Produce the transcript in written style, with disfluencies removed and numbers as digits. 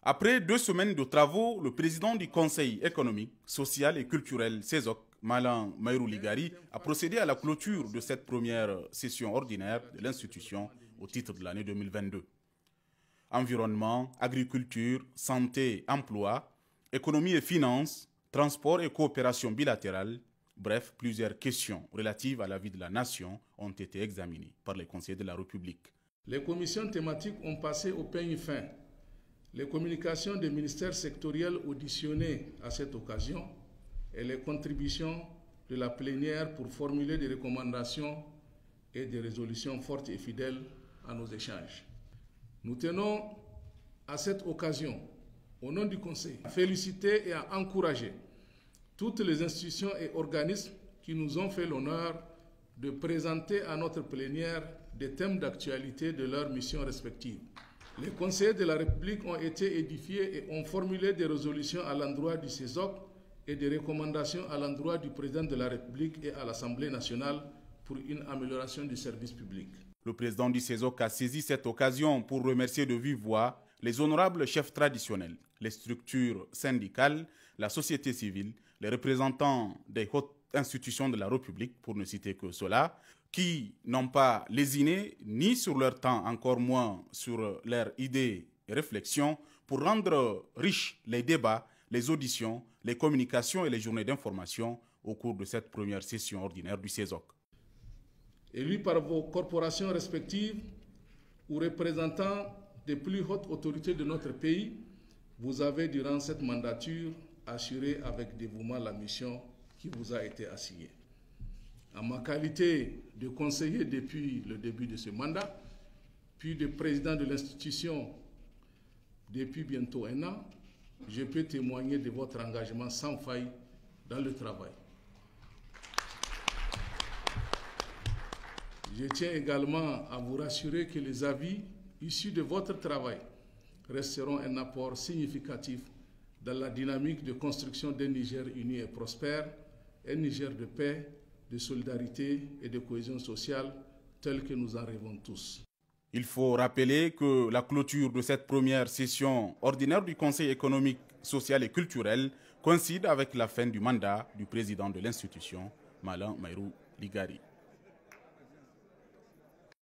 Après 2 semaines de travaux, le président du Conseil économique, social et culturel CESOC, Malan Maïrou Ligari, a procédé à la clôture de cette première session ordinaire de l'institution au titre de l'année 2022. Environnement, agriculture, santé, emploi, économie et finances, transport et coopération bilatérale, bref, plusieurs questions relatives à la vie de la nation ont été examinées par les conseillers de la République. Les commissions thématiques ont passé au peigne fin les communications des ministères sectoriels auditionnés à cette occasion et les contributions de la plénière pour formuler des recommandations et des résolutions fortes et fidèles à nos échanges. Nous tenons à cette occasion, au nom du Conseil, à féliciter et à encourager toutes les institutions et organismes qui nous ont fait l'honneur de présenter à notre plénière des thèmes d'actualité de leurs missions respectives. Les conseillers de la République ont été édifiés et ont formulé des résolutions à l'endroit du CESOC et des recommandations à l'endroit du président de la République et à l'Assemblée nationale pour une amélioration du service public. Le président du CESOC a saisi cette occasion pour remercier de vive voix les honorables chefs traditionnels, les structures syndicales, la société civile, les représentants des hautes institutions de la République, pour ne citer que cela, qui n'ont pas lésiné ni sur leur temps, encore moins sur leurs idées et réflexions, pour rendre riches les débats, les auditions, les communications et les journées d'information au cours de cette première session ordinaire du CESOC. Élus par vos corporations respectives ou représentants des plus hautes autorités de notre pays, vous avez durant cette mandature assuré avec dévouement la mission qui vous a été assignée. En ma qualité de conseiller depuis le début de ce mandat, puis de président de l'institution depuis bientôt 1 an, je peux témoigner de votre engagement sans faille dans le travail. Je tiens également à vous rassurer que les avis issus de votre travail resteront un apport significatif dans la dynamique de construction d'un Niger uni et prospère, un Niger de paix, de solidarité et de cohésion sociale tel que nous en rêvons tous. Il faut rappeler que la clôture de cette première session ordinaire du Conseil économique, social et culturel coïncide avec la fin du mandat du président de l'institution, Malan Maïrou Ligari.